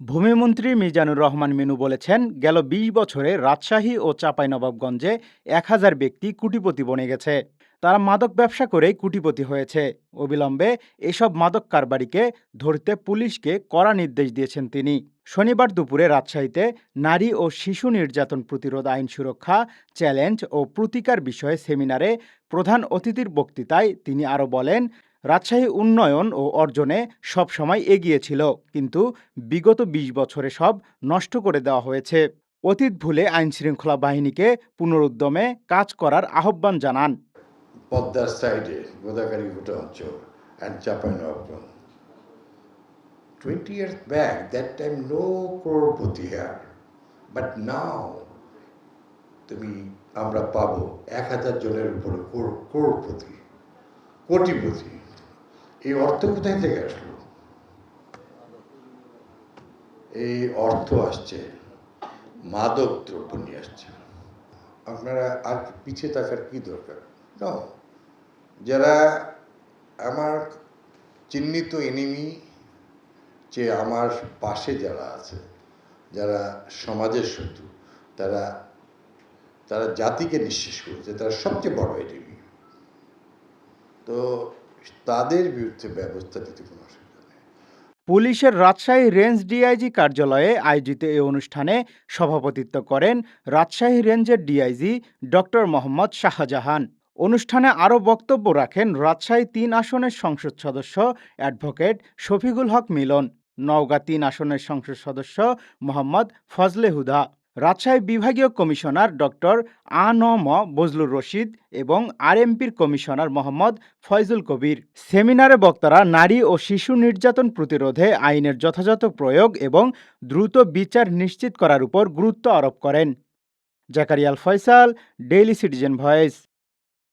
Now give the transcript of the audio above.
ভূমিমন্ত্রী মিজানুর রহমান মিনু বলেছেন, গেল ২০ বছরে রাজশাহী ও চাঁপাইনবাবগঞ্জে ১,০০০ ব্যক্তি কোটিপতি বনে গেছে। তারা মাদক ব্যবসা করেই কোটিপতি হয়েছে। অবিলম্বে এসব মাদক কারবারিকে ধরতে পুলিশকে কড়া নির্দেশ দিয়েছেন তিনি। শনিবার দুপুরে রাজশাহীতে নারী ও শিশু নির্যাতন প্রতিরোধ আইন সুরক্ষা, চ্যালেঞ্জ ও প্রতিকার বিষয়ে সেমিনারে প্রধান অতিথির বক্তৃতায় তিনি আরও বলেন, রাজশাহী উন্নয়ন ও অর্জনে সবসময় এগিয়ে ছিল, কিন্তু বিগত ২০ বছরে সব নষ্ট করে দেওয়া হয়েছে। অতীত ভুলে আইনশৃঙ্খলা বাহিনীকে পুনরুদ্যমে কাজ করার আহ্বান জানান। পদ্মার সাইডে গোদাগাড়িঘাটা অঞ্চল and Chapainawabganj 20 years back, that time no crorepati here, but now আমরা পাবো ১,০০০ জনের উপরে crorepati, কোটিপতি। এই অর্থ কোথায় থেকে আসলো? এই অর্থ আসছে মাদক দ্রব্য নিয়ে আসছে। আপনারা আর পিছিয়ে থাকার কি দরকার? না, যারা আমার চিহ্নিত এনিমি, যে আমার পাশে যারা আছে, যারা সমাজের শত্রু, তারা তারা জাতিকে নিঃশেষ করেছে, তারা সবচেয়ে বড় এনিমি। তো তাদের বিরুদ্ধে ব্যবস্থা নিতে কোনো অসুবিধা নেই। পুলিশের রাজশাহী রেঞ্জ ডিআইজি কার্যালয়ে আয়োজিত এই অনুষ্ঠানে সভাপতিত্ব করেন রাজশাহী রেঞ্জের ডিআইজি ডক্টর মোহাম্মদ শাহজাহান। অনুষ্ঠানে আরও বক্তব্য রাখেন রাজশাহী ৩ আসনের সংসদ সদস্য অ্যাডভোকেট শফিকুল হক মিলন, নওগাঁ ৩ আসনের সংসদ সদস্য মোহাম্মদ ফজলে হুদা, রাজশাহী বিভাগীয় কমিশনার ডক্টর আ.ন.ম বজলুর রশিদ এবং আরএমপির কমিশনার মোহাম্মদ ফয়জুল কবির। সেমিনারে বক্তারা নারী ও শিশু নির্যাতন প্রতিরোধে আইনের যথাযথ প্রয়োগ এবং দ্রুত বিচার নিশ্চিত করার উপর গুরুত্ব আরোপ করেন। জাকারিয়া আল ফয়সাল, ডেইলি সিটিজেন ভয়েস।